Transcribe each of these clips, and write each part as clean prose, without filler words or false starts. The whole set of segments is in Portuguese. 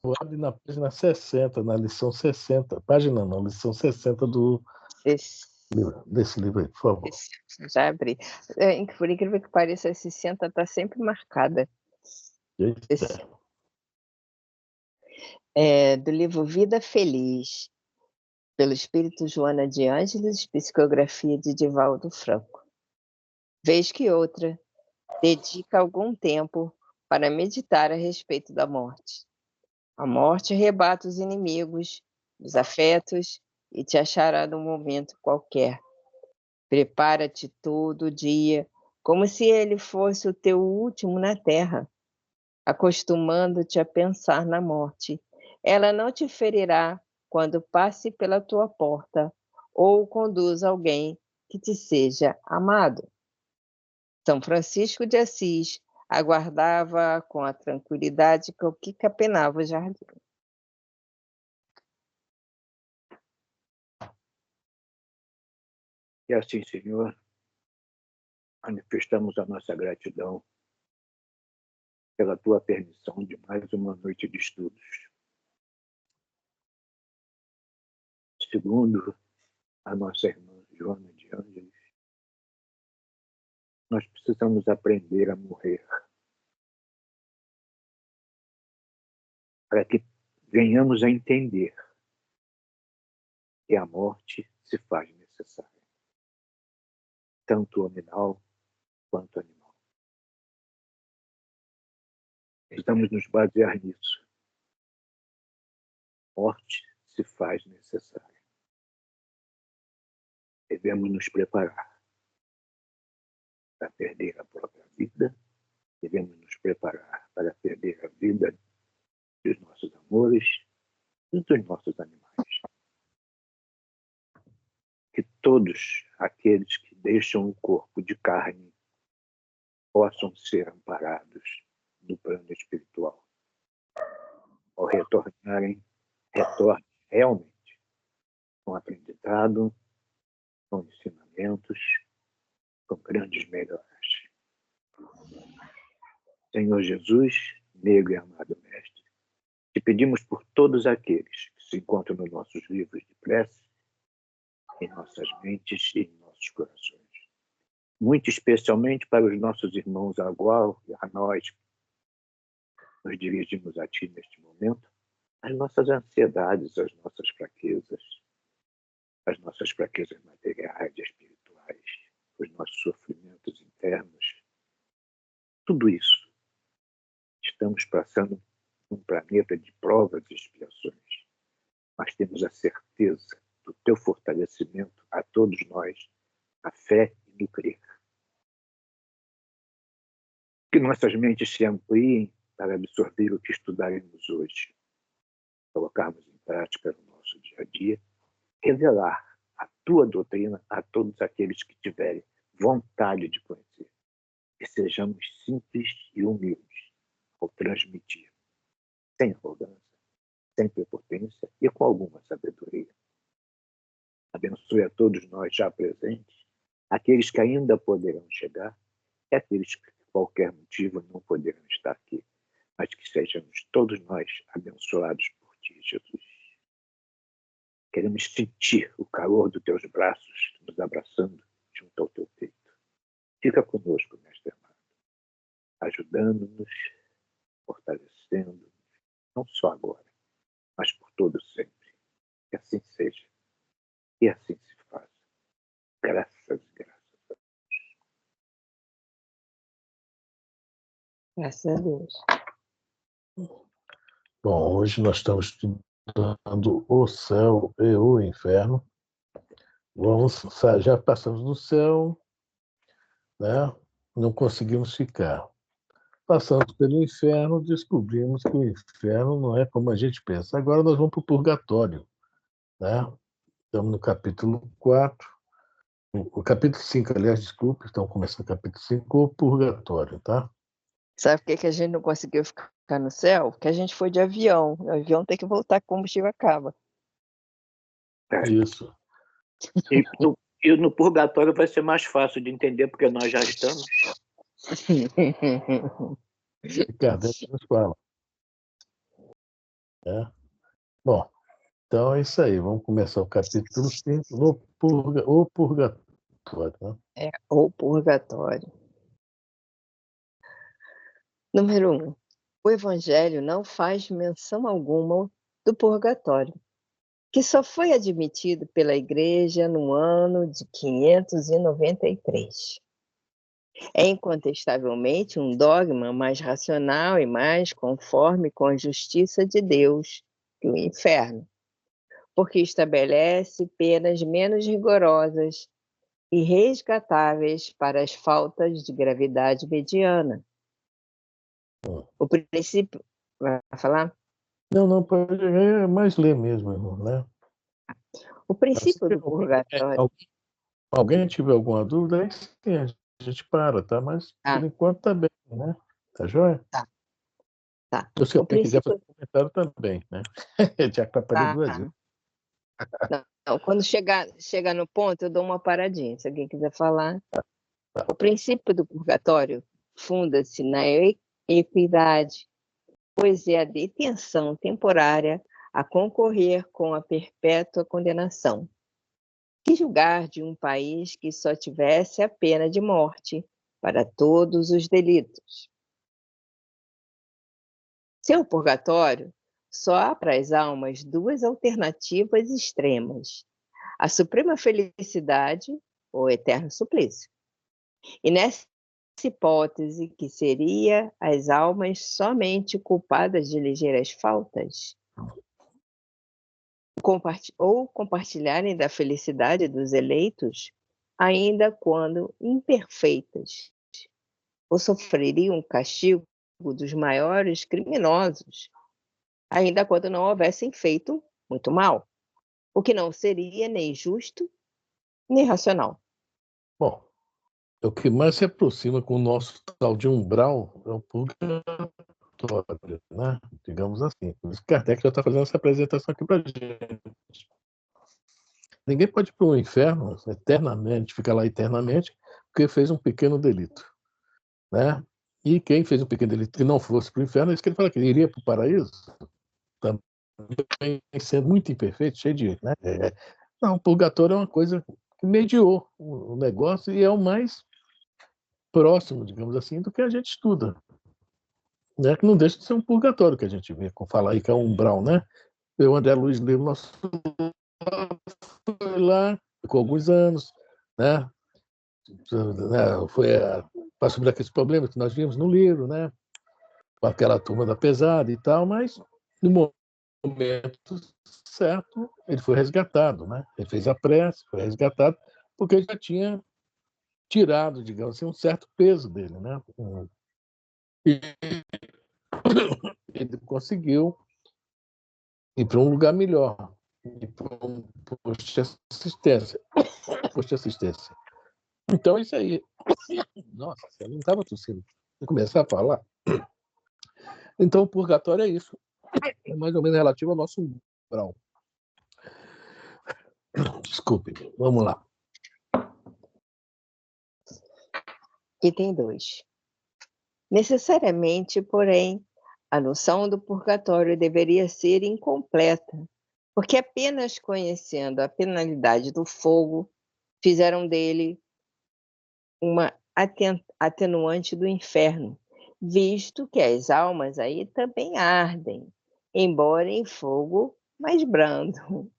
Eu abro na página 60, na lição 60. Página não, lição 60 desse livro aí, por favor. Já abri. Por incrível que pareça, a 60 está sempre marcada. Eita. Do livro Vida Feliz, pelo espírito Joana de Ângeles, psicografia de Divaldo Franco. Vez que outra, dedica algum tempo para meditar a respeito da morte. A morte arrebata os inimigos, os afetos e te achará num momento qualquer. Prepara-te todo dia, como se ele fosse o teu último na terra, acostumando-te a pensar na morte. Ela não te ferirá quando passe pela tua porta ou conduza alguém que te seja amado. São Francisco de Assis aguardava com a tranquilidade com que capenava o jardim. E assim, Senhor, manifestamos a nossa gratidão pela tua permissão de mais uma noite de estudos. Segundo a nossa irmã Joana de Ângeles, nós precisamos aprender a morrer para que venhamos a entender que a morte se faz necessária, tanto nominal quanto animal. Precisamos nos basear nisso. A morte se faz necessária. Devemos nos preparar para perder a própria vida, devemos nos preparar para perder a vida dos nossos amores e dos nossos animais. Que todos aqueles que deixam o corpo de carne possam ser amparados no plano espiritual. Ao retornarem, retornem realmente com aprendizado, com ensinamentos, com grandes melhoras. Senhor Jesus, negro e amado Mestre, te pedimos por todos aqueles que se encontram nos nossos livros de prece, em nossas mentes e em nossos corações. Muito especialmente para os nossos irmãos agora e a nós, nos dirigimos a Ti neste momento, as nossas ansiedades, as nossas fraquezas materiais e espirituais, os nossos sofrimentos internos, tudo isso. Estamos passando um planeta de provas e expiações, mas temos a certeza do Teu fortalecimento a todos nós, a fé e no crer. Que nossas mentes se ampliem para absorver o que estudaremos hoje, colocarmos em prática no nosso dia a dia, revelar a Tua doutrina a todos aqueles que tiverem vontade de conhecer. Que sejamos simples e humildes ao transmitir, sem arrogância, sem prepotência e com alguma sabedoria. Abençoe a todos nós já presentes, aqueles que ainda poderão chegar e aqueles que por qualquer motivo não poderão estar aqui, mas que sejamos todos nós abençoados por Ti, Jesus. Queremos sentir o calor dos Teus braços nos abraçando junto ao Teu peito. Fica conosco, Mestre amado, ajudando-nos, fortalecendo-nos, não só agora, mas por todo sempre. Que assim seja. E assim se faz. Graças e graças a Deus. Graças a Deus. Bom, hoje nós estamos estudando o céu e o inferno. Já passamos do céu, né? Não conseguimos ficar. Passamos pelo inferno, descobrimos que o inferno não é como a gente pensa. Agora nós vamos para o purgatório, né? Estamos no capítulo 4, o capítulo 5, aliás, desculpe, estamos começando o capítulo 5, o purgatório, tá? Sabe por que a gente não conseguiu ficar no céu? Porque a gente foi de avião. O avião tem que voltar, que o combustível acaba. Isso. E no purgatório vai ser mais fácil de entender, porque nós já estamos. Ricardo, nos fala. né? Bom, então é isso aí. Vamos começar o capítulo 5, o purgatório. Né? É o purgatório. Número 1. O Evangelho não faz menção alguma do purgatório, que só foi admitido pela Igreja no ano de 593. É incontestavelmente um dogma mais racional e mais conforme com a justiça de Deus que o inferno, porque estabelece penas menos rigorosas e resgatáveis para as faltas de gravidade mediana. O princípio... Vai falar? Não, pode é mais ler mesmo, irmão, né? O princípio do purgatório... Alguém tiver alguma dúvida, aí sim, a gente para, tá? Mas, por enquanto, tá bem, né? Tá joia? Tá. Se alguém quiser fazer comentário também, né? Já que tá parando duas vezes. Não, quando chegar no ponto, eu dou uma paradinha, se alguém quiser falar. O princípio do purgatório funda-se na equidade, pois é a detenção temporária a concorrer com a perpétua condenação. Que julgar de um país que só tivesse a pena de morte para todos os delitos? Seu purgatório, só há para as almas duas alternativas extremas: a suprema felicidade ou eterno suplício. E nessa hipótese, que seria as almas somente culpadas de ligeiras faltas, ou compartilharem da felicidade dos eleitos, ainda quando imperfeitas, ou sofreriam o castigo dos maiores criminosos, ainda quando não houvessem feito muito mal, o que não seria nem justo nem racional. Bom, o que mais se aproxima com o nosso tal de umbral é o purgatório, né? Digamos assim. Por isso que Kardec já está fazendo essa apresentação aqui para a gente. Ninguém pode ir para o inferno eternamente, ficar lá eternamente, porque fez um pequeno delito, né? E quem fez um pequeno delito e não fosse para o inferno, é isso que ele fala, que ele iria para o paraíso, também sendo muito imperfeito, cheio de... Né? Não, o purgatório é uma coisa que mediou o negócio e é o mais próximo, digamos assim, do que a gente estuda. Né? Que não deixa de ser um purgatório que a gente vê, com falar aí que é um umbral, né? O André Luiz leu nosso foi lá, ficou alguns anos, né? Passou por aqueles problemas que nós vimos no livro, né? Com aquela turma da pesada e tal, mas no momento certo ele foi resgatado, né? Ele fez a prece, foi resgatado, porque ele já tinha tirado, digamos assim, um certo peso dele, né? E ele conseguiu ir para um lugar melhor, ir para um posto de assistência. Posto de assistência. Então, isso aí. Nossa, eu não estava tossindo. Vou começar a falar. Então, o purgatório é isso. É mais ou menos relativo ao nosso umbral. Desculpe, vamos lá. Item 2. Necessariamente, porém, a noção do purgatório deveria ser incompleta, porque apenas conhecendo a penalidade do fogo, fizeram dele uma atenuante do inferno, visto que as almas aí também ardem, embora em fogo mais brando,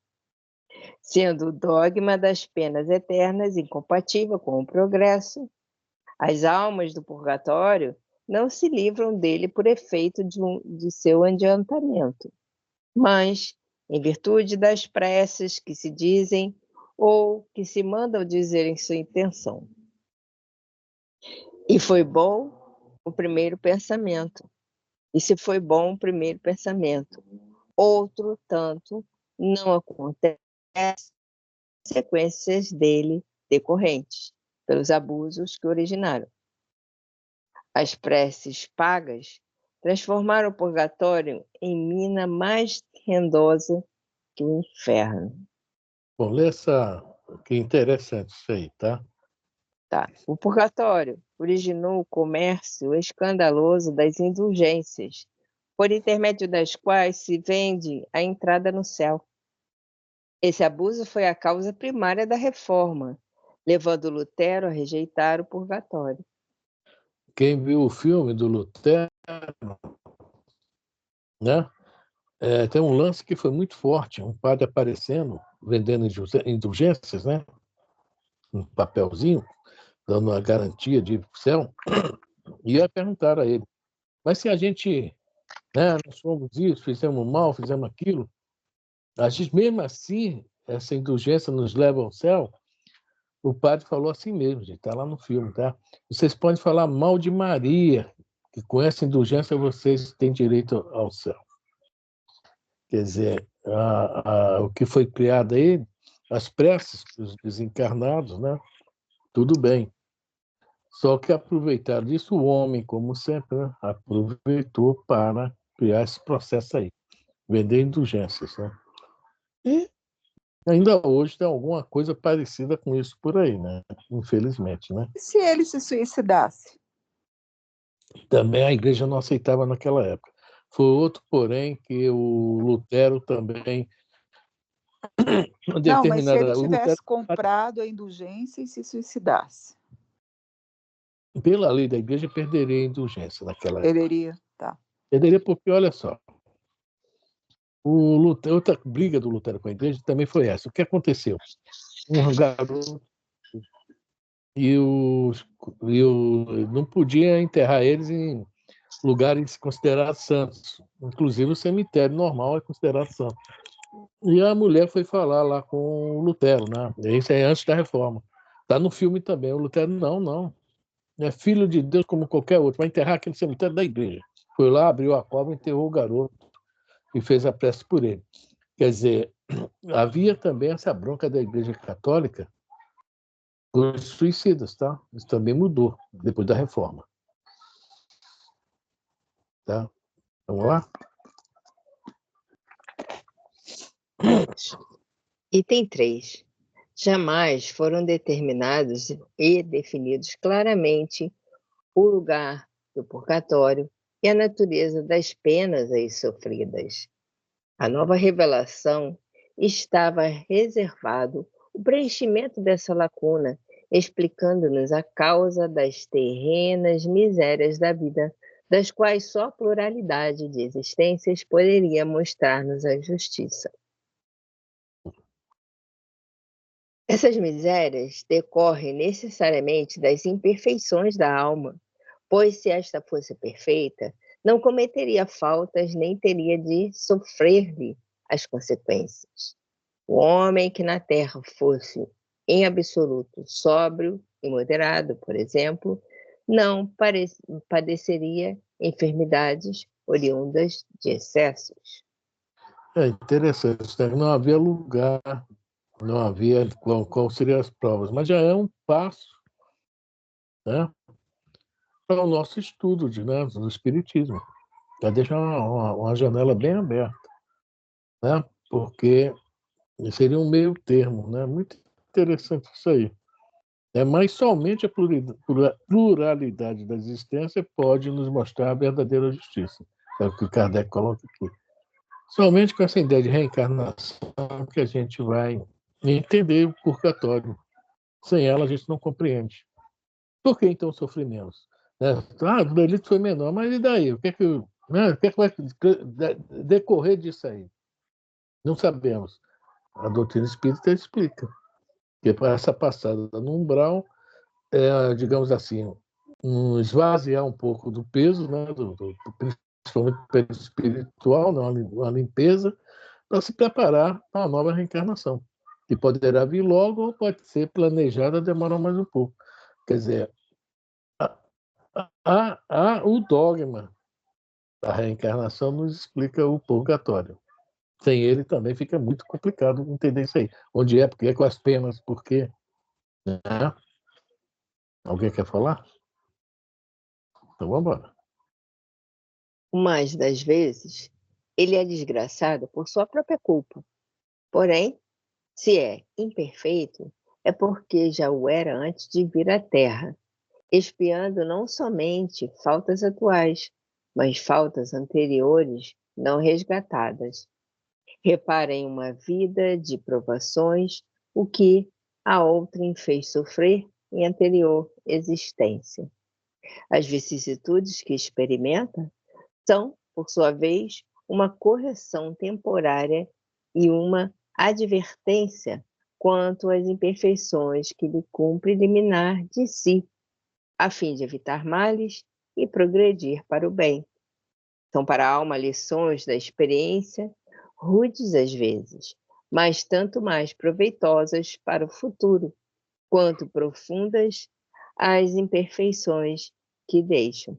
sendo o dogma das penas eternas incompatível com o progresso. As almas do purgatório não se livram dele por efeito de seu adiantamento, mas em virtude das preces que se dizem ou que se mandam dizer em sua intenção. E foi bom o primeiro pensamento. E se foi bom o primeiro pensamento, outro tanto não acontece consequências dele decorrentes pelos abusos que originaram. As preces pagas transformaram o purgatório em mina mais rendosa que o inferno. Bom, lê essa. Que interessante isso aí, tá? Tá. O purgatório originou o comércio escandaloso das indulgências, por intermédio das quais se vende a entrada no céu. Esse abuso foi a causa primária da reforma, levando Lutero a rejeitar o purgatório. Quem viu o filme do Lutero, né? Tem um lance que foi muito forte, um padre aparecendo, vendendo indulgências, né? Um papelzinho, dando uma garantia de ir para o céu, e ia perguntar a ele, mas se a gente, né, nós fomos isso, fizemos mal, fizemos aquilo, a gente, mesmo assim, essa indulgência nos leva ao céu? O padre falou assim mesmo, gente, está lá no filme, tá? Vocês podem falar mal de Maria, que com essa indulgência vocês têm direito ao céu. Quer dizer, o que foi criado aí, as preces dos desencarnados, né? Tudo bem. Só que aproveitaram disso, o homem, como sempre, né? Aproveitou para criar esse processo aí, vender indulgências, né? E ainda hoje tem alguma coisa parecida com isso por aí, né? Infelizmente, né? E se ele se suicidasse? Também a igreja não aceitava naquela época. Foi outro, porém, que o Lutero também, Não, mas se ele o Lutero, tivesse comprado a indulgência e se suicidasse, pela lei da igreja, perderia a indulgência naquela época. perderia, tá. Perderia porque, olha só, outra briga do Lutero com a igreja também foi essa. O que aconteceu? Um garoto não podia enterrar eles em lugares considerados santos. Inclusive o cemitério normal é considerado santo. E a mulher foi falar lá com o Lutero, né? Isso é antes da reforma. Está no filme também. O Lutero, não. É filho de Deus como qualquer outro. Vai enterrar aqui no cemitério da igreja. Foi lá, abriu a cova, enterrou o garoto e fez a prece por ele. Quer dizer, havia também essa bronca da igreja católica com os suicidas, tá? Isso também mudou depois da reforma. Tá? Vamos lá? Item 3. Jamais foram determinados e definidos claramente o lugar do purgatório e a natureza das penas aí sofridas. A nova revelação estava reservado o preenchimento dessa lacuna, explicando-nos a causa das terrenas misérias da vida, das quais só a pluralidade de existências poderia mostrar-nos a justiça. Essas misérias decorrem necessariamente das imperfeições da alma, pois se esta fosse perfeita, não cometeria faltas nem teria de sofrer-lhe as consequências. O homem que na terra fosse, em absoluto, sóbrio e moderado, por exemplo, não padeceria enfermidades oriundas de excessos. É interessante, né? Não havia lugar, não havia qual seriam as provas, mas já é um passo, né, para o nosso estudo do Espiritismo. Já deixa uma janela bem aberta, né? Porque seria um meio termo, né? Muito interessante isso aí. Mas somente a pluralidade da existência pode nos mostrar a verdadeira justiça. É o que o Kardec coloca aqui. Somente com essa ideia de reencarnação que a gente vai entender o purgatório. Sem ela, a gente não compreende. Por que, então, sofrimentos? O delito foi menor, mas e daí? O que vai decorrer disso aí? Não sabemos. A doutrina espírita explica que para essa passada no umbral, digamos assim, esvaziar um pouco do peso, né, principalmente pelo espiritual, né, uma limpeza, para se preparar para a nova reencarnação, que poderá vir logo ou pode ser planejada, demorar mais um pouco. Quer dizer, o dogma da reencarnação nos explica o purgatório. Sem ele também fica muito complicado entender isso aí. Onde é, por quê, com as penas, por quê. Né? Alguém quer falar? Então vamos embora. O mais das vezes, ele é desgraçado por sua própria culpa. Porém, se é imperfeito, é porque já o era antes de vir à Terra, expiando não somente faltas atuais, mas faltas anteriores não resgatadas. Repara em uma vida de provações, o que a outrem fez sofrer em anterior existência. As vicissitudes que experimenta são, por sua vez, uma correção temporária e uma advertência quanto às imperfeições que lhe cumpre eliminar de si, a fim de evitar males e progredir para o bem. São para a alma lições da experiência, rudes às vezes, mas tanto mais proveitosas para o futuro, quanto profundas as imperfeições que deixam.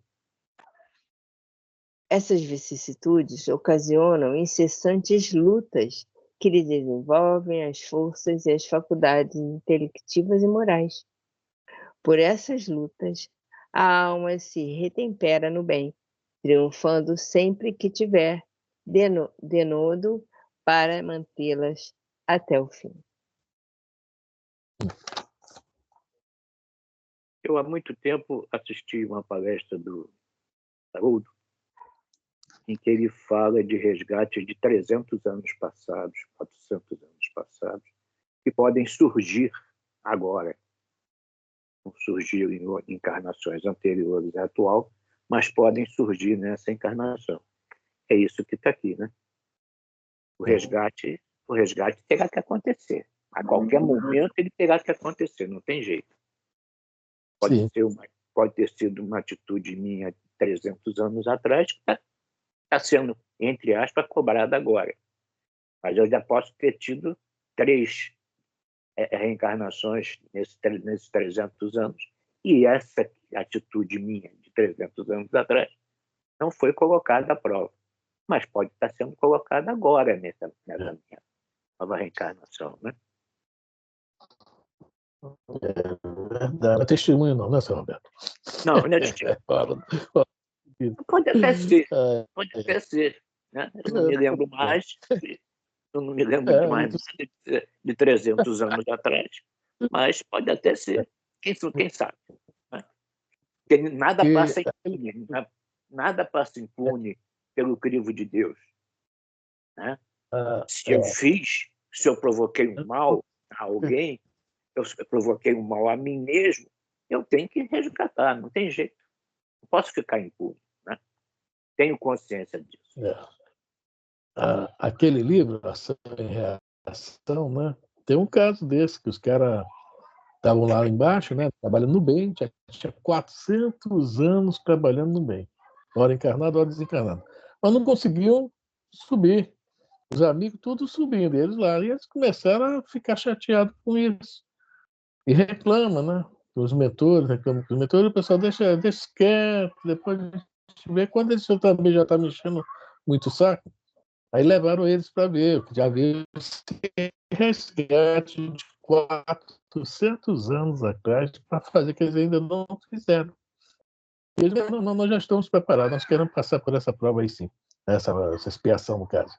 Essas vicissitudes ocasionam incessantes lutas que lhe desenvolvem as forças e as faculdades intelectivas e morais. Por essas lutas, a alma se retempera no bem, triunfando sempre que tiver denodo para mantê-las até o fim. Eu, há muito tempo, assisti uma palestra do Haroldo, em que ele fala de resgate de 300 anos passados, 400 anos passados, que podem surgir agora. Não surgiram em encarnações anteriores à atual, mas podem surgir nessa encarnação. É isso que está aqui, né? O resgate terá que acontecer. A qualquer momento ele terá que acontecer, não tem jeito. Pode ter sido uma atitude minha 300 anos atrás, que está sendo, entre aspas, cobrada agora. Mas eu já posso ter tido 3 reencarnações nesses 300 anos, e essa atitude minha de 300 anos atrás não foi colocada à prova, mas pode estar sendo colocada agora nessa minha nova reencarnação, né? É verdade. É testemunho não, né, Sr. Roberto? Não é testemunho. Pode até ser, pode até ser, né? Eu não me lembro mais, eu não me lembro de mais de 300 anos atrás, mas pode até ser, quem sabe, né? Porque nada passa impune, nada passa impune pelo crivo de Deus, né? Se eu provoquei um mal a alguém, eu provoquei um mal a mim mesmo, eu tenho que resgatar, não tem jeito, não posso ficar impune, né? Tenho consciência disso. Aquele livro, Ação e Reação, né? Tem um caso desse, que os caras estavam lá embaixo, né, trabalhando no bem, tinha 400 anos trabalhando no bem, hora encarnada, hora desencarnada, mas não conseguiam subir. Os amigos todos subindo, eles lá, e eles começaram a ficar chateados com isso. E reclamam, né? Os mentores, reclamam com os mentores, o pessoal deixa quieto, depois a gente vê quando eles também já está mexendo muito o saco. Aí levaram eles para ver, que já viram esse resgate de 400 anos atrás para fazer que eles ainda não fizeram. E eles não, nós já estamos preparados, nós queremos passar por essa prova aí sim, essa expiação no caso.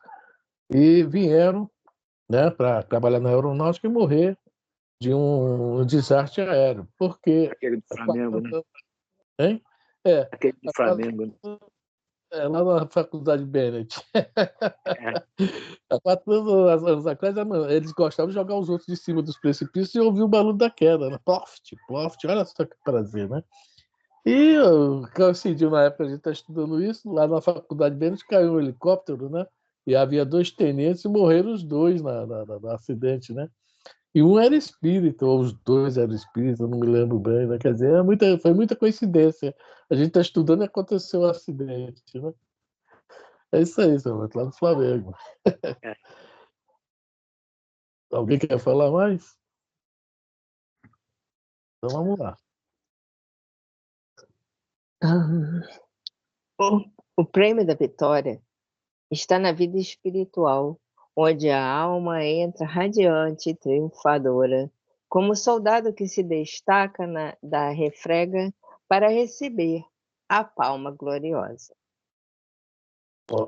E vieram, né, para trabalhar na aeronáutica e morrer de um desastre aéreo. Porque aquele do Flamengo, né? Hein? Aquele do Flamengo, né? Lá na Faculdade Bennett. Há 4 anos atrás, eles gostavam de jogar os outros de cima dos precipícios e ouvir o barulho da queda, né? Ploft, ploft, olha só que prazer, né? E coincidiu na época, a gente está estudando isso, lá na Faculdade Bennett caiu um helicóptero, né? E havia 2 tenentes e morreram os 2 no acidente, né? E um era espírita, ou os 2 eram espíritas, eu não me lembro bem, né? Quer dizer, foi muita coincidência. A gente está estudando e aconteceu um acidente, né? É isso aí, senhor, lá no Flamengo. Alguém quer falar mais? Então vamos lá. O prêmio da vitória está na vida espiritual, onde a alma entra radiante e triunfadora, como soldado que se destaca da refrega para receber a palma gloriosa.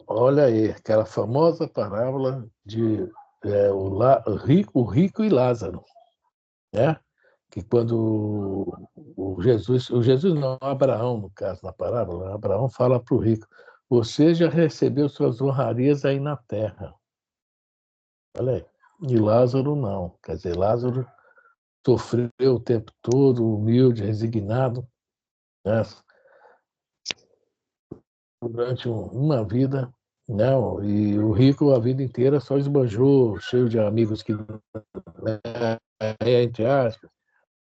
Olha aí, aquela famosa parábola de o rico e Lázaro, né? que quando o Jesus não, Abraão, no caso, na parábola, Abraão fala para o rico, você já recebeu suas honrarias aí na terra. Olha aí. E Lázaro não. Quer dizer, Lázaro sofreu o tempo todo, humilde, resignado, né? Durante uma vida, né? E o rico a vida inteira só esbanjou, cheio de amigos que entre aspas.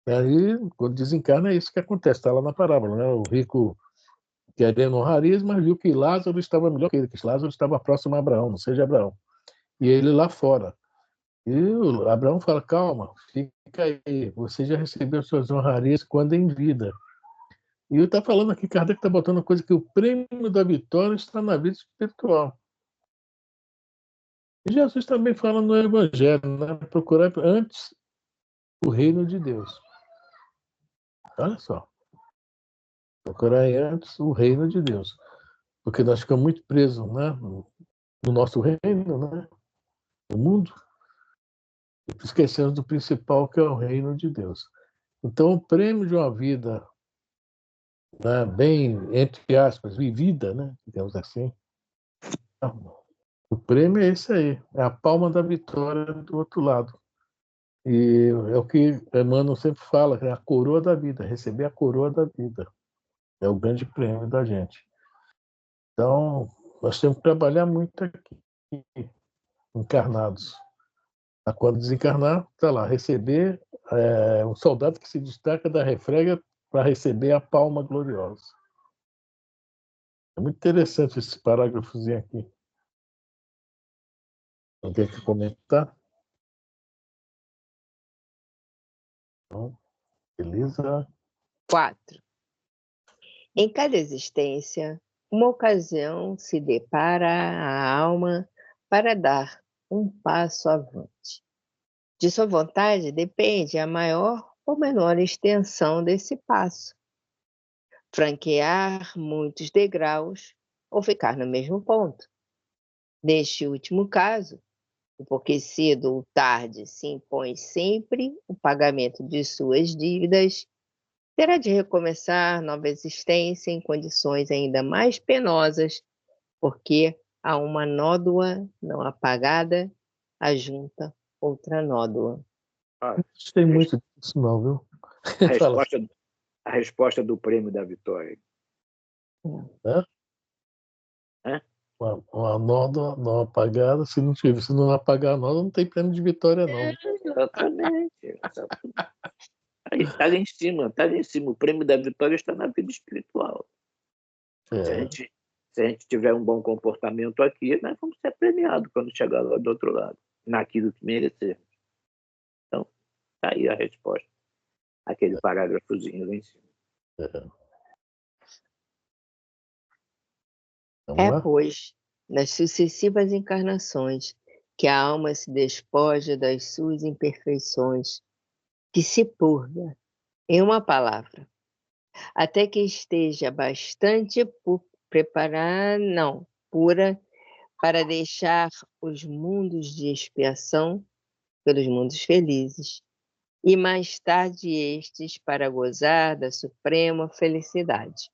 Aí, quando desencarna, é isso que acontece, está lá na parábola, né? O rico querendo honrarias, mas viu que Lázaro estava melhor que ele, que Lázaro estava próximo a Abraão, não seja Abraão. E ele lá fora. E o Abraão fala, calma, fica aí, você já recebeu suas honrarias quando em vida. E eu está falando aqui, Kardec está botando uma coisa que o prêmio da vitória está na vida espiritual. E Jesus também fala no Evangelho, né? Procurar antes o reino de Deus. Olha só. Procurar antes o reino de Deus. Porque nós ficamos muito presos, né? No nosso reino, né? No mundo. E esquecemos do principal, que é o reino de Deus. Então, o prêmio de uma vida, né, bem, entre aspas, vivida, né? Digamos assim, o prêmio é esse aí. É a palma da vitória do outro lado. E é o que Emmanuel sempre fala, é a coroa da vida, receber a coroa da vida. É o grande prêmio da gente. Então, nós temos que trabalhar muito aqui, encarnados. Quando desencarnar, está lá, receber um soldado que se destaca da refrega para receber a palma gloriosa. É muito interessante esse parágrafozinho aqui. Alguém quer comentar? Não? Elisa? 4. Em cada existência, uma ocasião se depara à alma para dar um passo avante. De sua vontade depende a maior ou menor extensão desse passo. Franquear muitos degraus ou ficar no mesmo ponto. Neste último caso, porque cedo ou tarde se impõe sempre o pagamento de suas dívidas, terá de recomeçar nova existência em condições ainda mais penosas, porque a uma nódoa não apagada ajunta outra nódoa. Ah, Não gostei muito disso, não, viu? a Fala. resposta, a resposta do prêmio da vitória. Né? Né? Uma nódoa não apagada, se não apagar a nódoa, não tem prêmio de vitória, não. Exatamente. Está lá em cima, está lá em cima. O prêmio da vitória está na vida espiritual. É. Se a gente tiver um bom comportamento aqui, nós vamos ser premiados quando chegar lá do outro lado, naquilo que merecermos. Então, está aí a resposta. Aquele parágrafozinho lá em cima. Vamos lá? Pois, nas sucessivas encarnações, que a alma se despoja das suas imperfeições, que se purga, em uma palavra, até que esteja bastante preparada, não, pura, para deixar os mundos de expiação pelos mundos felizes, e mais tarde estes para gozar da suprema felicidade.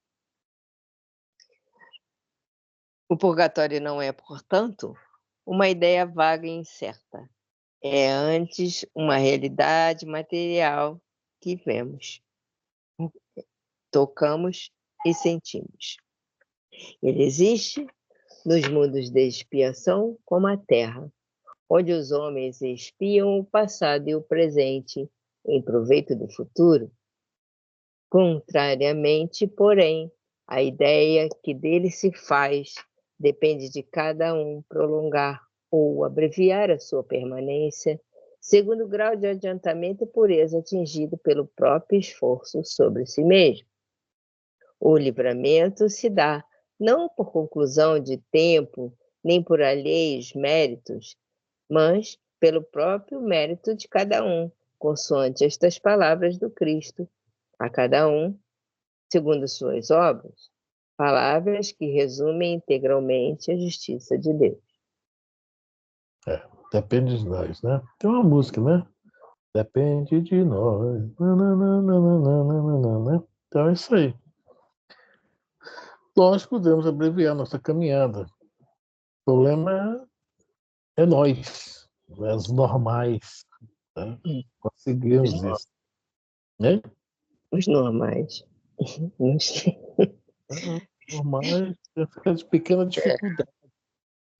O purgatório não é, portanto, uma ideia vaga e incerta. É antes uma realidade material que vemos, tocamos e sentimos. Ele existe nos mundos de expiação como a Terra, onde os homens expiam o passado e o presente em proveito do futuro. Contrariamente, porém, a ideia que dele se faz depende de cada um prolongar ou abreviar a sua permanência, segundo o grau de adiantamento e pureza atingido pelo próprio esforço sobre si mesmo. O livramento se dá não por conclusão de tempo, nem por alheios méritos, mas pelo próprio mérito de cada um, consoante estas palavras do Cristo, a cada um, segundo suas obras, palavras que resumem integralmente a justiça de Deus. Depende de nós, né? Tem uma música, né? Depende de nós. Nananana. Então é isso aí. Nós podemos abreviar nossa caminhada. O problema é nós, os normais. Né? Conseguimos isso. Né? Os normais. Normais, de pequena dificuldade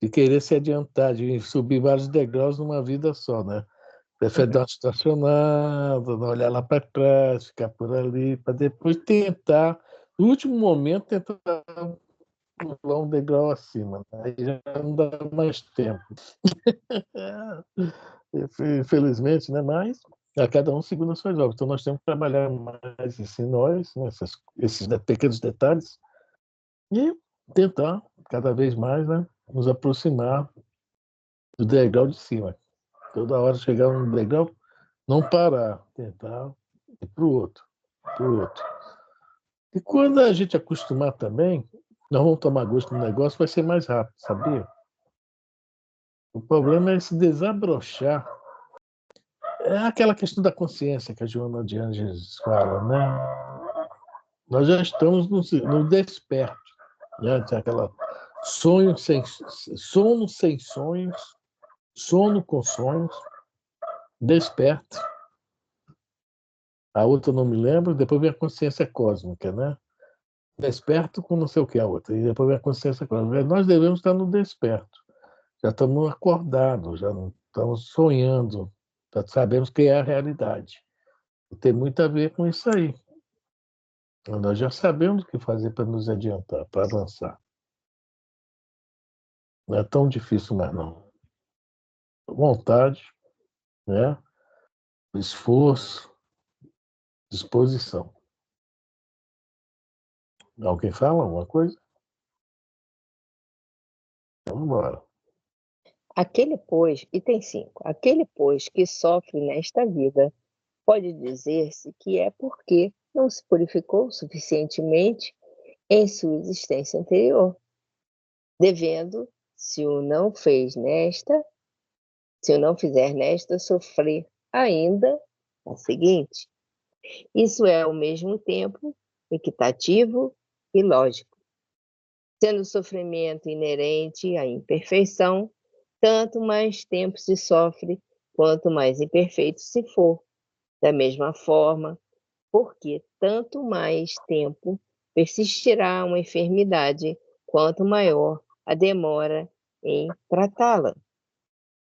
de querer se adiantar, de subir vários degraus numa vida só, né? Prefere dar uma estacionada, não olhar lá para trás, ficar por ali, para depois tentar, no último momento, tentar pular um degrau acima. Né? Aí já não dá mais tempo. Infelizmente, né? Mas a cada um segundo as suas obras. Então nós temos que trabalhar mais em nós, né? Esses pequenos detalhes, e tentar cada vez mais, né? Nos aproximar do degrau de cima. Toda hora chegar um degrau, não parar, tentar ir para o outro, para o outro. E quando a gente acostumar também, nós vamos tomar gosto no negócio, vai ser mais rápido, sabia? O problema é se desabrochar. É aquela questão da consciência que a Joana de Ângeles fala, né? Nós já estamos no desperto, né? Tem aquela sono sem sonhos, sono com sonhos, desperto. A outra eu não me lembro, depois vem a consciência cósmica, né? Desperto com não sei o que a outra, e depois vem a consciência cósmica. Nós devemos estar no desperto. Já estamos acordados, já não estamos sonhando, já sabemos que é a realidade. E tem muito a ver com isso aí. Nós já sabemos o que fazer para nos adiantar, para avançar. Não é tão difícil mais, não. Vontade, né? Esforço, disposição. Alguém fala alguma coisa? Vamos embora. Aquele, pois, item 5, aquele, pois, que sofre nesta vida, pode dizer-se que é porque não se purificou suficientemente em sua existência anterior, devendo, se o não fizer nesta, sofrer ainda a seguinte. Isso é, ao mesmo tempo, equitativo e lógico. Sendo o sofrimento inerente à imperfeição, tanto mais tempo se sofre, quanto mais imperfeito se for. Da mesma forma, porque tanto mais tempo persistirá uma enfermidade, quanto maior a demora em tratá-la.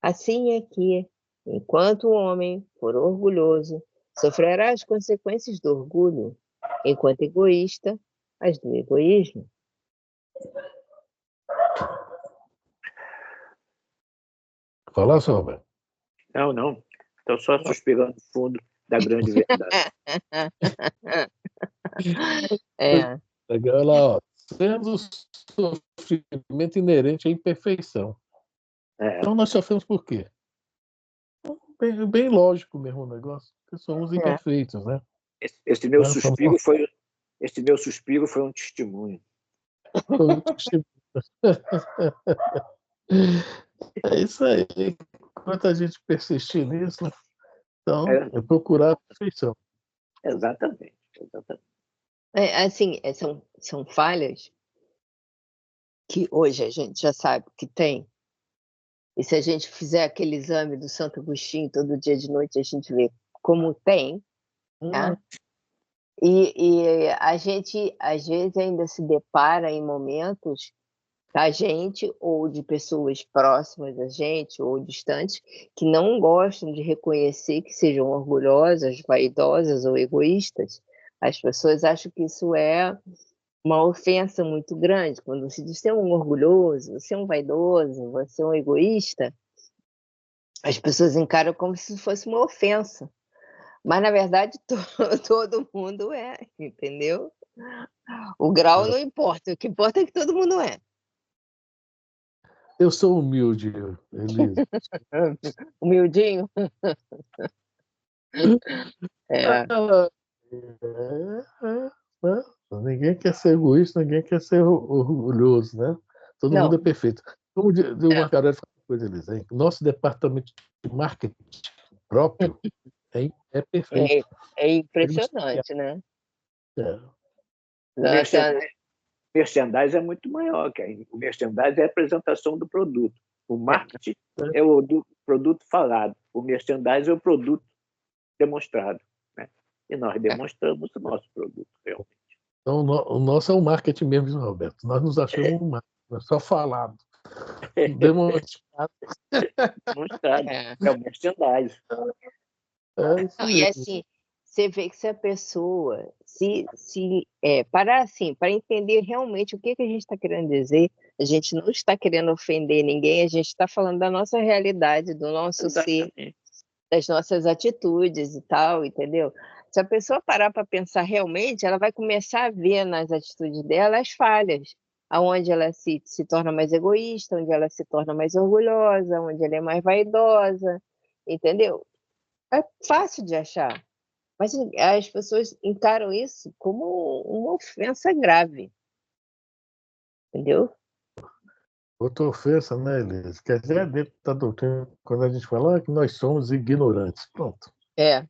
Assim é que, enquanto o homem for orgulhoso, sofrerá as consequências do orgulho, enquanto egoísta, as do egoísmo. Fala, Sombra. Não. Estou só suspirando fundo da grande verdade. Legal, lá, ó. Sendo o sofrimento inerente à imperfeição. Então nós sofremos por quê? Bem lógico mesmo o negócio, porque somos imperfeitos, né? Esse meu suspiro foi um testemunho. É isso aí. Enquanto a gente persistir nisso, então é procurar a perfeição. Exatamente. Assim, são falhas que hoje a gente já sabe que tem. E se a gente fizer aquele exame do Santo Agostinho todo dia de noite, a gente vê como tem, tá? E a gente, às vezes, ainda se depara em momentos da gente ou de pessoas próximas da gente ou distantes que não gostam de reconhecer que sejam orgulhosas, vaidosas ou egoístas. As pessoas acham que isso é uma ofensa muito grande. Quando se diz você é um orgulhoso, você é um vaidoso, você é um egoísta, as pessoas encaram como se fosse uma ofensa. Mas, na verdade, todo mundo é, entendeu? O grau não importa, o que importa é que todo mundo é. Eu sou humilde, Elisa. Humildinho? Ninguém quer ser egoísta, ninguém quer ser orgulhoso, né? Todo mundo é perfeito. Como deu uma cara de coisa, Elisa, hein? Nosso departamento de marketing próprio É perfeito. É impressionante, né? É. O Nossa, merchandising é muito maior. O merchandising é a apresentação do produto. O marketing É. é o do produto falado. O merchandising é o produto demonstrado. Né? E nós demonstramos o nosso produto, realmente. Então, o nosso é o marketing mesmo, Roberto. Nós nos achamos um marketing, é só falado. Demonstrado. Demonstrado. é. É o merchandising. É isso Não, e mesmo. assim, você vê que se a pessoa se parar assim, para entender realmente o que a gente está querendo dizer, a gente não está querendo ofender ninguém, a gente está falando da nossa realidade, do nosso ser, Exatamente. das nossas atitudes e tal, entendeu? Se a pessoa parar para pensar realmente, ela vai começar a ver nas atitudes dela as falhas, aonde ela se torna mais egoísta, onde ela se torna mais orgulhosa, onde ela é mais vaidosa, entendeu? É fácil de achar, mas as pessoas encaram isso como uma ofensa grave, entendeu? Outra ofensa, né, Elise? Quer dizer, é dentro da doutrina, quando a gente fala que nós somos ignorantes. Pronto. É.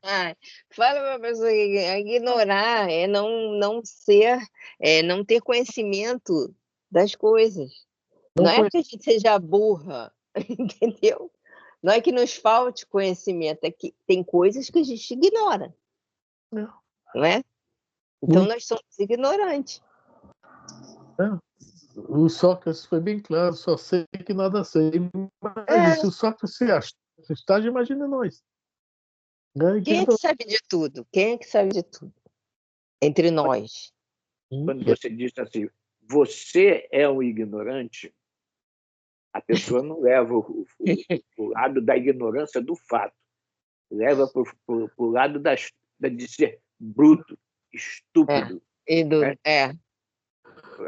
É, Fala para a pessoa que ignorar é não ser, não ter conhecimento das coisas. Não Não é conheço. que a gente seja burra, entendeu? Não é que nos falte conhecimento, é que tem coisas que a gente ignora, não é? Então Muito, nós somos ignorantes. né? O Sócrates foi bem claro, só sei que nada sei. Mas É, se o Sócrates se acha, está, imagina nós. Né? quem é que sabe de tudo? Quem é que sabe de tudo? Entre nós. quando você diz assim, você é um ignorante, a pessoa não leva o lado da ignorância do fato, leva para o lado de ser bruto, É. estúpido. Né? É.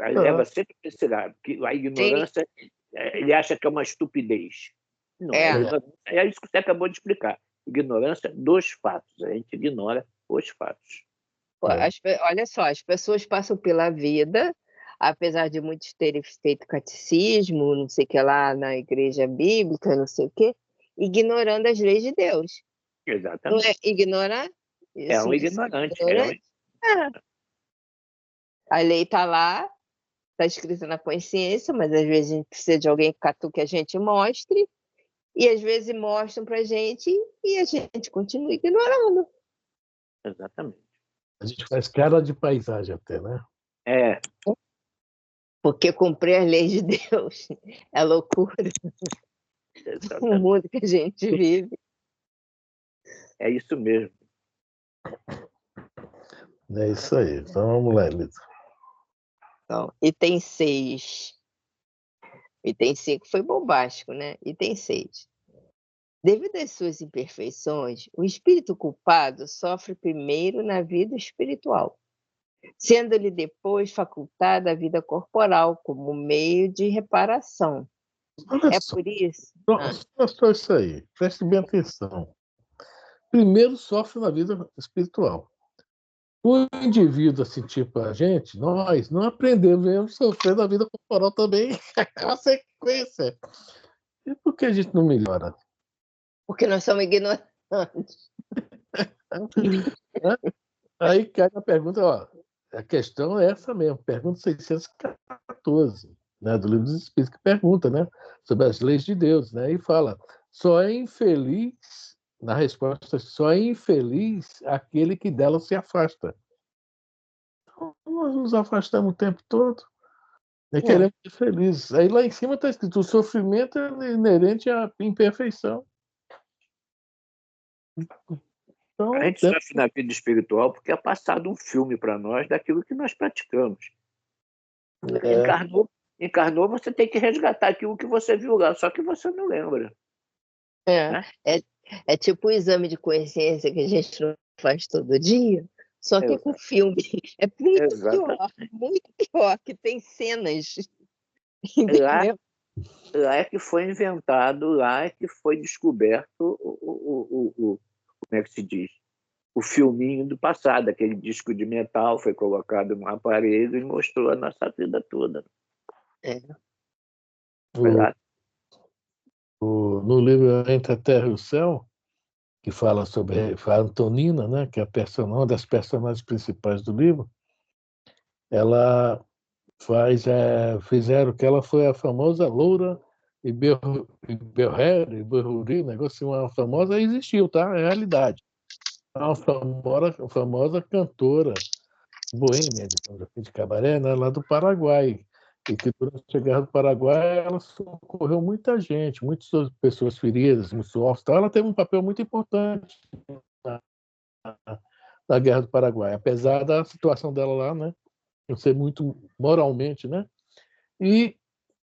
Aí leva sempre para esse lado, que a Sim, ignorância, ele acha que é uma estupidez. Não, a é. ignorância é isso que você acabou de explicar. Ignorância dos fatos. A gente ignora os fatos. Pô, olha só, as pessoas passam pela vida, apesar de muitos terem feito catecismo, não sei o que lá, na igreja bíblica, não sei o quê, ignorando as leis de Deus. Não é Exatamente. ignorar? É Isso um não é ser ignorante. ignorante? É. A lei está lá, está escrita na consciência, mas às vezes a gente precisa de alguém que catuque a gente e mostre, e às vezes mostram para a gente e a gente continua ignorando. Exatamente. A gente faz cara de paisagem até, né? É, Porque cumprir as leis de Deus é loucura no exatamente. mundo que a gente vive. É isso mesmo. É isso aí. Então vamos lá, Elisa. Então, item 6. Item 5 foi bombástico, né? Item 6. Devido às suas imperfeições, o espírito culpado sofre primeiro na vida espiritual, sendo-lhe depois facultada a vida corporal como meio de reparação. Olha É só, por isso. só isso aí. Preste bem atenção. Primeiro sofre na vida espiritual. O indivíduo, assim, tipo a gente, nós não aprendemos a sofrer na vida corporal também. É uma sequência. E por que a gente não melhora? Porque nós somos ignorantes. Né? Aí cai a pergunta, ó, a questão é essa mesmo, pergunta 614, né, do Livro dos Espíritos, que pergunta, né, sobre as leis de Deus, né, e fala, só é infeliz, na resposta, só é infeliz aquele que dela se afasta. Então, nós nos afastamos o tempo todo e queremos ser felizes. Aí lá em cima está escrito, o sofrimento é inerente à imperfeição. A Então, gente sofre na vida espiritual porque é passado um filme para nós daquilo que nós praticamos. Encarnou, você tem que resgatar aquilo que você viu lá, só que você não lembra. É, Né? é tipo o exame de consciência que a gente não faz todo dia, só que com filme. É Exatamente. muito pior, que tem cenas, Lá, entendeu? lá é que foi inventado, lá é que foi descoberto como é que se diz? O filminho do passado, aquele disco de metal foi colocado no aparelho e mostrou a nossa vida toda. É. Foi lá. no livro Entre a Terra e o Céu, que fala sobre a Antonina, né, que é uma das personagens principais do livro. Ela fizeram que ela foi a famosa loura Iberruri, negócio, uma famosa, existiu, tá? É realidade. Uma famosa cantora boêmia, de cabaré, né, lá do Paraguai. E que durante a Guerra do Paraguai ela socorreu muita gente, muitas pessoas feridas, muitos órfãos. Então, ela teve um papel muito importante na, na Guerra do Paraguai, apesar da situação dela lá, né, não ser muito moralmente, né? E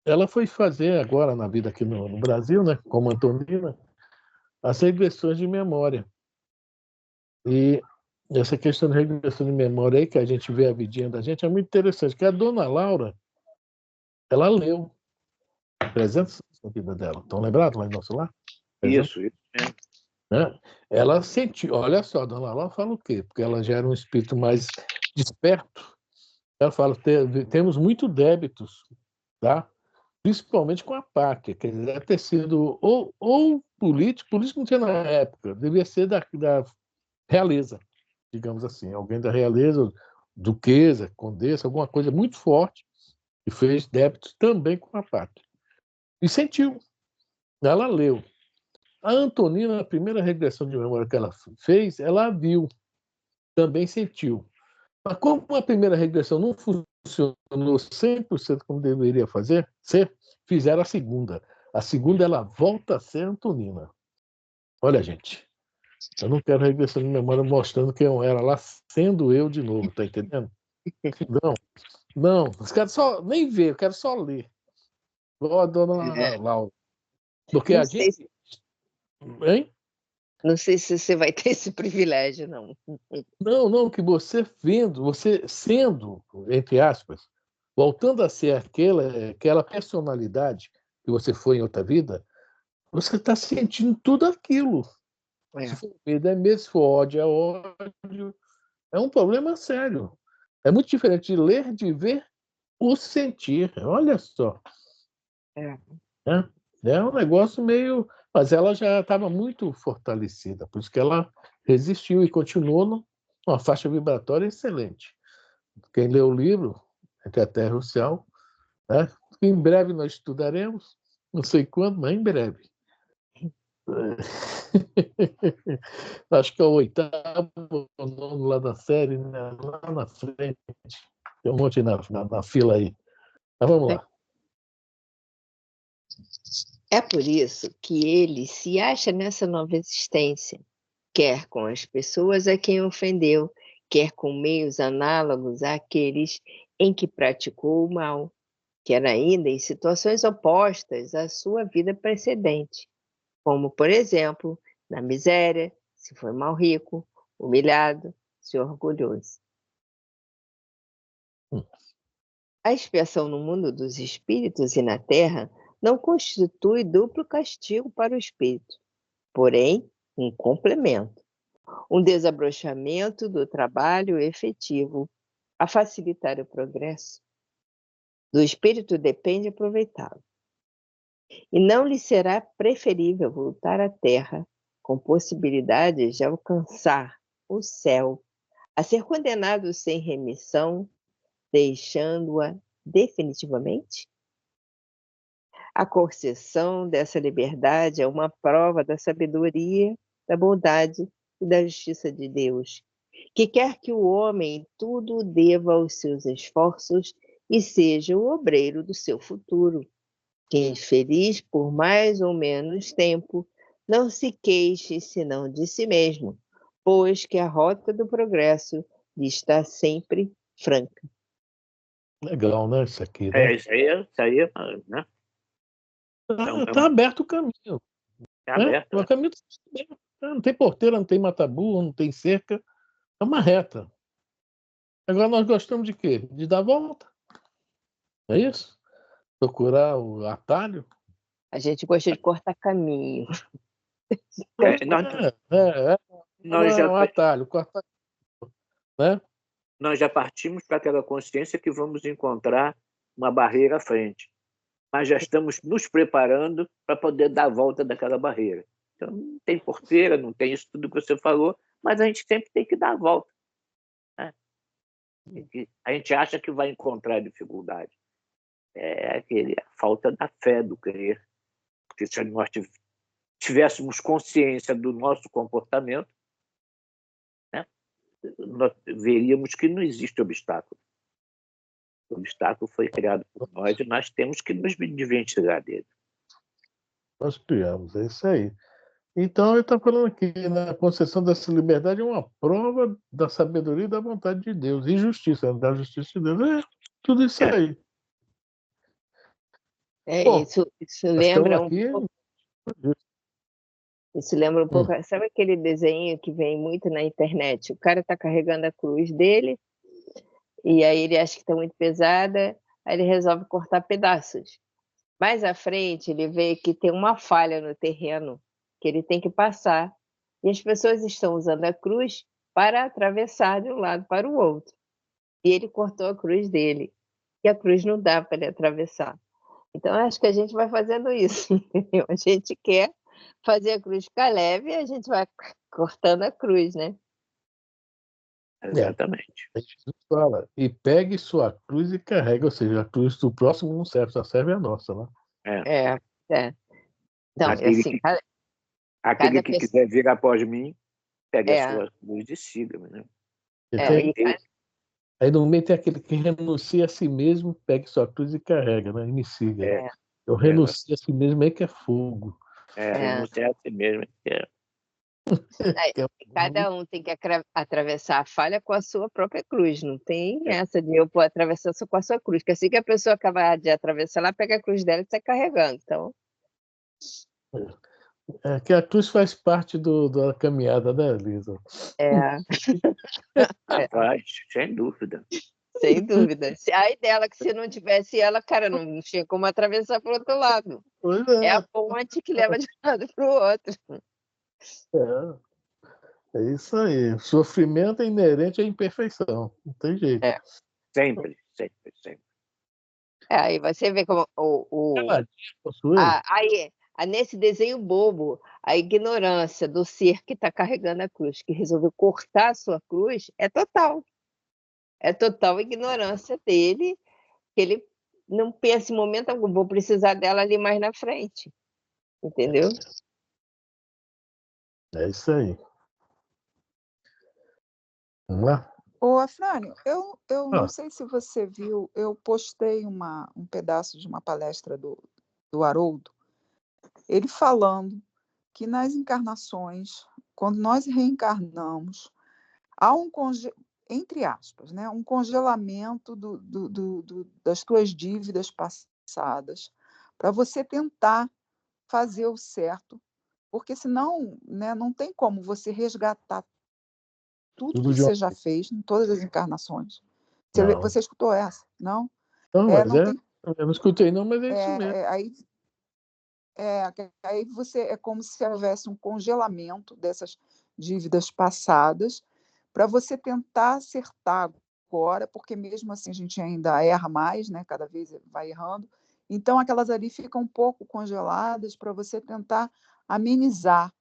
ela foi fazer agora na vida aqui no Brasil, né, como Antonina, as regressões de memória. E essa questão de regressão de memória aí, que a gente vê a vidinha da gente, é muito interessante, que a dona Laura, ela leu 300 na vida dela. Estão lembrados lá em nosso lar? Isso mesmo. Né? Ela sentiu, olha só, a dona Laura fala o quê? Porque ela já era um espírito mais desperto. Ela fala, temos muito débitos, tá? Principalmente com a pátria, que deve ter sido ou político não tinha na época, devia ser da realeza, digamos assim, alguém da realeza, duquesa, condessa, alguma coisa muito forte, que fez débitos também com a pátria. E sentiu, ela leu. A Antonina, a primeira regressão de memória que ela fez, ela viu, também sentiu. Mas como a primeira regressão não funcionou 100% como deveria fizeram a segunda. A segunda, ela volta a ser Antonina. Olha, gente, eu não quero regressão de memória mostrando quem eu era lá, sendo eu de novo, tá entendendo? Não, os caras só nem ver, eu quero só ler. Igual a dona Laura. Porque a gente. Hein? Não sei se você vai ter esse privilégio, não. Não, que você vendo, você sendo, entre aspas, voltando a ser aquela personalidade que você foi em outra vida, você está sentindo tudo aquilo. Se for medo é medo, se for ódio é ódio. É um problema sério. É muito diferente de ler, de ver, o sentir. Olha só. É um negócio meio. Mas ela já estava muito fortalecida, por isso que ela resistiu e continuou numa faixa vibratória excelente. Quem lê o livro, Entre a Terra e o Céu, né? Em breve nós estudaremos, não sei quando, mas em breve. Acho que é o 8º ou 9º lá da série, né? Lá na frente. Tem um monte na fila aí. Mas vamos lá. É por isso que ele se acha nessa nova existência, quer com as pessoas a quem ofendeu, quer com meios análogos àqueles em que praticou o mal, quer ainda em situações opostas à sua vida precedente, como, por exemplo, na miséria, se foi mal rico, humilhado, se orgulhoso. A expiação no mundo dos espíritos e na Terra não constitui duplo castigo para o espírito, porém, um complemento, um desabrochamento do trabalho efetivo a facilitar o progresso. Do espírito depende aproveitá-lo. E não lhe será preferível voltar à Terra com possibilidades de alcançar o céu, a ser condenado sem remissão, deixando-a definitivamente? A concessão dessa liberdade é uma prova da sabedoria, da bondade e da justiça de Deus, que quer que o homem tudo deva aos seus esforços e seja o obreiro do seu futuro. Quem feliz por mais ou menos tempo, não se queixe senão de si mesmo, pois que a rota do progresso lhe está sempre franca. Legal, né? Isso aqui, né? Isso aí, né? Tá aberto o caminho. É aberto. O caminho tá aberto. Não tem porteira, não tem mata-burro, não tem cerca. É uma reta. Agora nós gostamos de quê? De dar volta. É isso? Procurar o atalho. A gente gosta de cortar caminho. Nós já Um atalho, né? nós já partimos para aquela consciência que vamos encontrar uma barreira à frente, mas já estamos nos preparando para poder dar a volta daquela barreira. Então, não tem porteira, não tem isso tudo que você falou, mas a gente sempre tem que dar a volta. Né? A gente acha que vai encontrar dificuldade. É a falta da fé, do crer. Porque se nós tivéssemos consciência do nosso comportamento, né, nós veríamos que não existe obstáculo. O obstáculo foi criado por nós e nós temos que nos desvencilhar dele. Nós criamos, é isso aí. Então, ele está falando aqui, na concessão dessa liberdade é uma prova da sabedoria e da vontade de Deus. E justiça, da justiça de Deus. É tudo isso aí. Bom, Isso nós estamos lembra aqui. Isso lembra um pouco. Sabe aquele desenho que vem muito na internet? O cara está carregando a cruz dele, e aí ele acha que está muito pesada, aí ele resolve cortar pedaços. Mais à frente, ele vê que tem uma falha no terreno que ele tem que passar. E as pessoas estão usando a cruz para atravessar de um lado para o outro. E ele cortou a cruz dele. E a cruz não dá para ele atravessar. Então, acho que a gente vai fazendo isso, entendeu? A gente quer fazer a cruz ficar leve e a gente vai cortando a cruz, né? Exatamente. Jesus fala, e pegue sua cruz e carregue, ou seja, a cruz do próximo não serve, só serve a nossa, né? Então, assim, aquele que pessoa... quiser vir após mim, pegue a sua cruz e siga-me, né? Aí no meio tem aquele que renuncia a si mesmo, pegue sua cruz e carrega, né? E me siga. Eu renuncio a si mesmo, é que é fogo. Renunciar a si mesmo. Cada um tem que atravessar a falha com a sua própria cruz. Não tem essa de eu atravessar só com a sua cruz. Porque assim que a pessoa acabar de atravessar, ela pega a cruz dela e sai carregando. Então... que a cruz faz parte da caminhada, né, Lisa? Rapaz, sem dúvida. Sem dúvida. Ai dela que se não tivesse ela, cara, não tinha como atravessar para o outro lado. É a ponte que leva de um lado para o outro. É isso aí. Sofrimento é inerente à imperfeição. Não tem jeito. Sempre. Aí você vê como nesse desenho bobo, a ignorância do ser que está carregando a cruz, que resolveu cortar a sua cruz, é total. É total ignorância dele, que ele não pensa em momento algum, vou precisar dela ali mais na frente. Entendeu? É isso aí. Vamos lá? Ô, Afrânio, eu não sei se você viu, eu postei um pedaço de uma palestra do Haroldo, ele falando que nas encarnações, quando nós reencarnamos, há entre aspas, né, um congelamento das tuas dívidas passadas, para você tentar fazer o certo, porque senão, né, não tem como você resgatar tudo que você já fez em todas as encarnações. Você escutou essa? Não? Não, mas eu não escutei não, mas é isso mesmo. Aí é como se houvesse um congelamento dessas dívidas passadas para você tentar acertar agora, porque mesmo assim a gente ainda erra mais, né? Cada vez vai errando. Então, aquelas ali ficam um pouco congeladas para você tentar amenizar,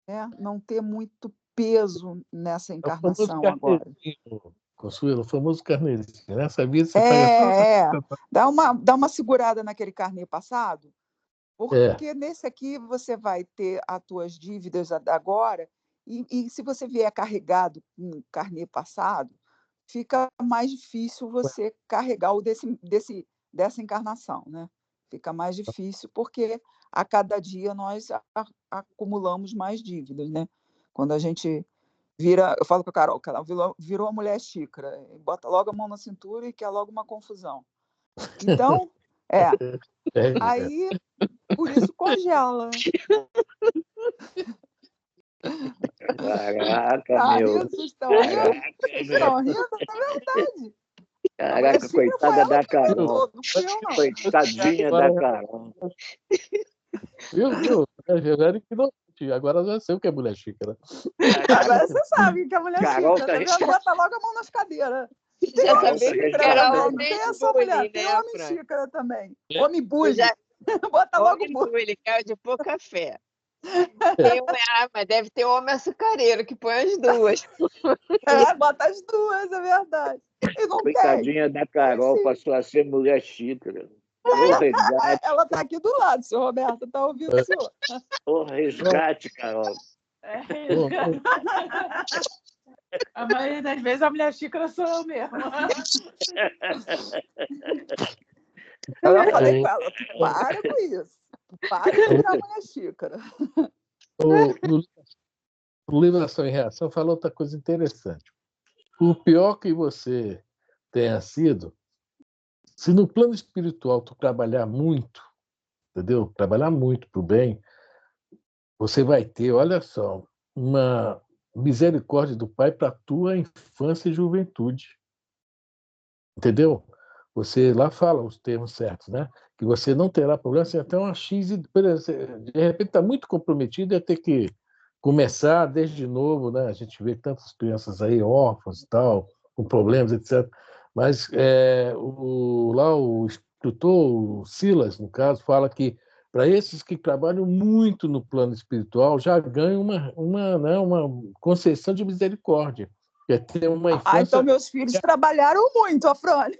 né? Não ter muito peso nessa encarnação agora. Consuelo, o famoso carneirinho. Nessa vida você paga dá uma segurada naquele carnê passado, porque nesse aqui você vai ter as tuas dívidas agora, e se você vier carregado com carnê passado, fica mais difícil você carregar o dessa encarnação, né? Fica mais difícil porque a cada dia nós acumulamos mais dívidas, né? Quando a gente eu falo com a Carol virou uma mulher xícara, bota logo a mão na cintura e quer logo uma confusão. Então, aí, por isso congela. Caraca, meu. Vocês estão rindo? Vocês estão rindo? É verdade. Caraca, coitada da Carol. Não fui eu, não. Coitadinha da Carol. Viu? Agora já sei o que é mulher xícara. Agora você sabe que é mulher Carol xícara. Tá vendo? Bota logo a mão nas cadeiras. Já sabia que era não tem essa mulher, tem homem xícara também. Homem bully. Bota logo bully. Ele caiu de pouca fé. Mas deve ter homem açucareiro que põe as duas. Bota as duas, é verdade. E não Coitadinha da Carol, passou a ser mulher xícara. Ela está aqui do lado, senhor Roberto, está ouvindo o senhor. O resgate, Carol. Resgate. A maioria das vezes a mulher xícara sou eu mesmo. Eu falei com ela, tu para com isso. Tu para de virar a mulher xícara. No livro Ação e Reação fala outra coisa interessante. Por pior que você tenha sido, se no plano espiritual tu trabalhar muito, entendeu? Trabalhar muito para o bem, você vai ter, olha só, uma misericórdia do Pai para a tua infância e juventude. Entendeu? Você lá fala os termos certos, né? Que você não terá problema, você até uma X, de repente está muito comprometido e ter que começar desde novo, né? A gente vê tantas crianças aí órfãs e tal, com problemas, etc. Mas lá o instrutor, o Silas, no caso, fala que para esses que trabalham muito no plano espiritual, já ganham uma concessão de misericórdia, que é ter uma infância... então meus filhos trabalharam muito, Afrônio.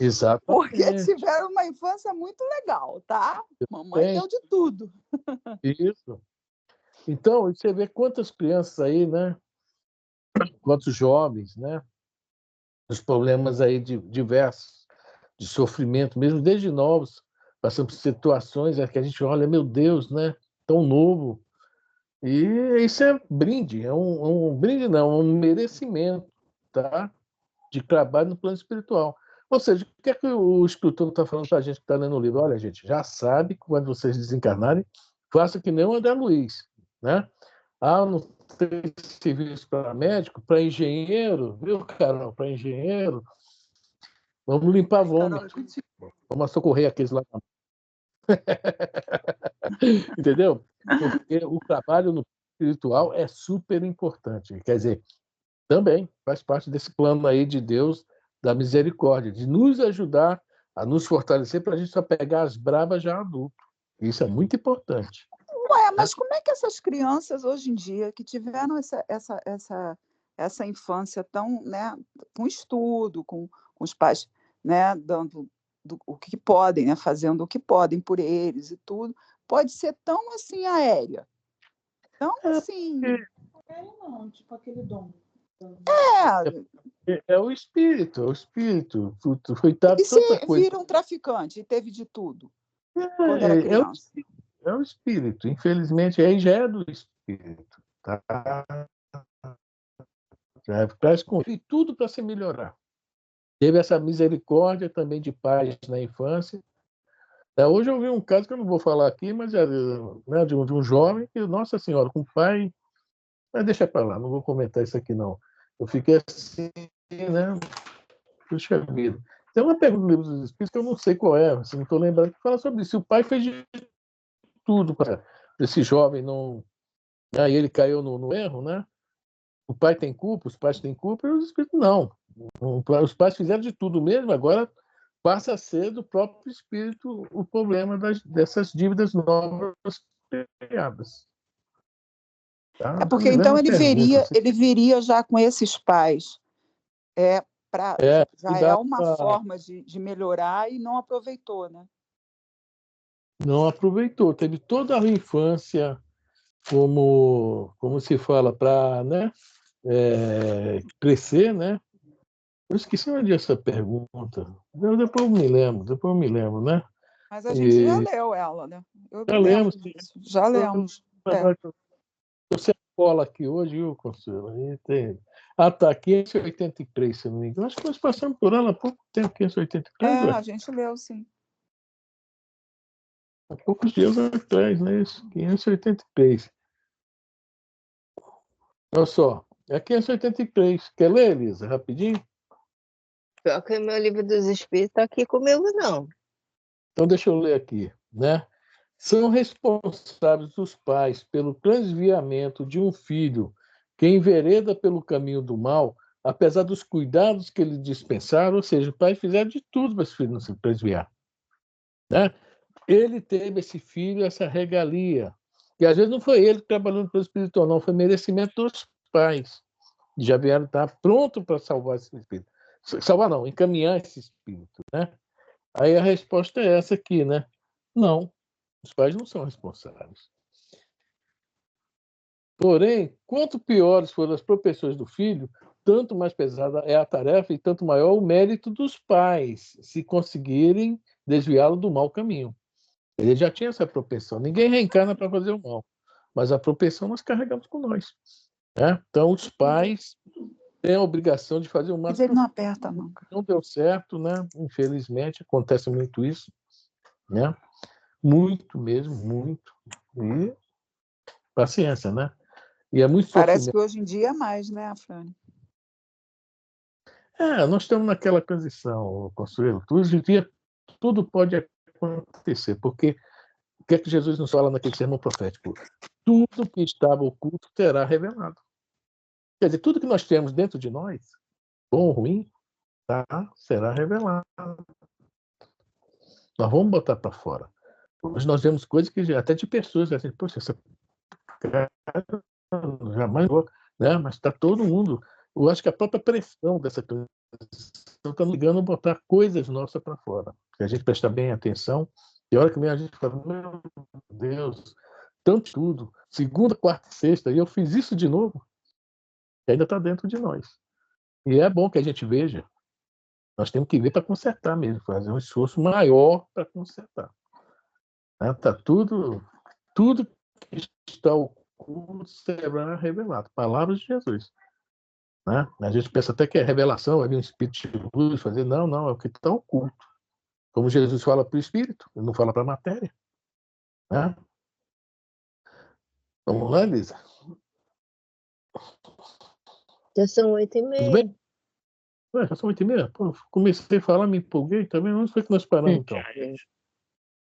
Exatamente. Porque tiveram uma infância muito legal, tá? Mamãe deu de tudo. Isso. Então, você vê quantas crianças aí, né? Quantos jovens, né? Os problemas aí diversos, de sofrimento, mesmo desde novos, passando por situações que a gente olha, meu Deus, né? Tão novo. E isso é brinde, é um brinde não, é um merecimento, tá? De trabalho no plano espiritual. Ou seja, o que é que o escritor está falando para a gente que está lendo o livro? Olha, gente, já sabe que quando vocês desencarnarem, faça que nem o André Luiz, né? Não tem serviço para médico, para engenheiro, viu, Carol? Para engenheiro, vamos limpar vômito, vamos socorrer aqueles lá. Entendeu? Porque o trabalho no espiritual é super importante. Quer dizer, também faz parte desse plano aí de Deus, da misericórdia, de nos ajudar a nos fortalecer para a gente só pegar as bravas já adulto. Isso é muito importante. Mas como é que essas crianças hoje em dia que tiveram essa infância tão, né, com estudo, com os pais, né, dando o que podem, né, fazendo o que podem por eles e tudo, pode ser tão assim aérea? Tão assim... Aérea não, tipo aquele dom. É o espírito, é o espírito. Foi dado e se tanta coisa. vira um traficante e teve de tudo quando era criança? É o espírito. Infelizmente, aí já é do espírito. Tá? Já traz tudo para se melhorar. Teve essa misericórdia também de pais na infância. Hoje eu vi um caso que eu não vou falar aqui, mas né, de um jovem que, nossa senhora, com o pai... Mas deixa para lá, não vou comentar isso aqui, não. Eu fiquei assim, né? Puxa vida. Tem uma pergunta no livro dos Espíritos que eu não sei qual é, assim, não estou lembrando, que fala sobre isso. O pai fez de tudo para esse jovem não... Aí ele caiu no erro, né? O pai tem culpa, os pais têm culpa, e os Espíritos não. Os pais fizeram de tudo mesmo, agora passa a ser do próprio espírito o problema dessas dívidas novas criadas. Tá? Porque então ele viria já com esses pais. Já é uma forma de melhorar e não aproveitou, né? Não aproveitou. Teve toda a infância, como se fala, para, né, crescer, né? Eu esqueci onde é essa pergunta. Depois eu me lembro, né? Mas a gente já leu ela, né? Já lemos. Você cola aqui hoje, viu, Consuelo? Tá, 583, se não me engano. Acho que nós passamos por ela há pouco tempo, 583. A gente leu, sim. Há poucos dias atrás, né? 583. Olha só, é 583. Quer ler, Elisa, rapidinho? Pior que o meu livro dos Espíritos está aqui comigo, não. Então, deixa eu ler aqui, né? São responsáveis os pais pelo transviamento de um filho que envereda pelo caminho do mal, apesar dos cuidados que ele dispensaram, ou seja, os pais fizeram de tudo para esse filho não se transviar. Né? Ele teve esse filho, essa regalia, E às vezes não foi ele que trabalhou no plano espiritual, não, foi merecimento dos pais. Já vieram estar pronto para salvar esse espírito. Salvar não, encaminhar esse espírito, né? Aí a resposta é essa aqui, né? Não, os pais não são responsáveis. Porém, quanto piores foram as propensões do filho, tanto mais pesada é a tarefa e tanto maior o mérito dos pais, se conseguirem desviá-lo do mau caminho. Ele já tinha essa propensão. Ninguém reencarna para fazer o mal, mas a propensão nós carregamos com nós. Né? Então, os pais têm a obrigação de fazer o Mas máximo. ele não aperta nunca. Não deu certo, né? Infelizmente, acontece muito isso. Né? Muito mesmo, muito. E paciência, né? E é muito Parece sofrimento. que hoje em dia é mais, né, Afrânio? Nós estamos naquela transição, Consuelo. Hoje em dia, tudo pode acontecer, porque o que é que Jesus nos fala naquele sermão profético? Tudo que estava oculto terá revelado. Quer dizer, tudo que nós temos dentro de nós, bom ou ruim, será revelado. Nós vamos botar para fora. Hoje nós vemos coisas que até de pessoas, assim, poxa, essa cara jamais vou, né? Mas está todo mundo. Eu acho que a própria pressão dessa transição está nos ligando a botar coisas nossas para fora. Se a gente prestar bem atenção, e a hora que vem a gente fala, meu Deus, tanto tudo, segunda, quarta, sexta, e eu fiz isso de novo, e ainda está dentro de nós. E é bom que a gente veja. Nós temos que ver para consertar mesmo, fazer um esforço maior para consertar. Tá tudo que está oculto será revelado. Palavras de Jesus. Né? A gente pensa até que é revelação, vai vir um espírito de luz fazer. Não, não, é o que está oculto. Como Jesus fala para o espírito, ele não fala para a matéria. Né? Vamos lá, Elisa? Já são Tudo 8h30. bem? Já são 8h30? Pô, comecei a falar, me empolguei também. Onde foi que nós paramos, então?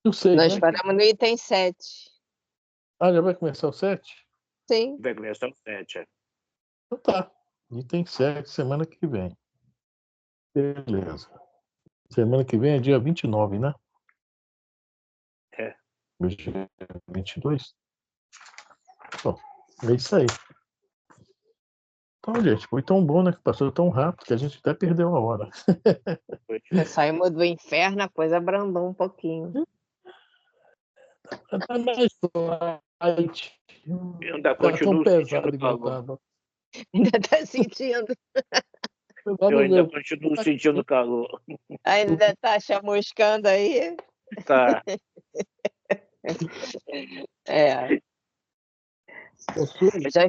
Não sei. Nós Né? paramos no item 7. Já vai começar o 7? Sim. Vai começar o 7. Então tá. Item 7, semana que vem. Beleza. Semana que vem é dia 29, né? É. Hoje é 22. Bom, é isso aí. Então, gente, foi tão bom, né? Que passou tão rápido que a gente até perdeu a hora. Nós saímos do inferno, a coisa abrandou um pouquinho. Tá mais light. Eu ainda Tava tão continuo pesado sentindo igual calor. tava. Ainda está sentindo. Eu ainda continuo sentindo calor. Ainda está chamuscando aí. Tá. É. Consuelo, Já...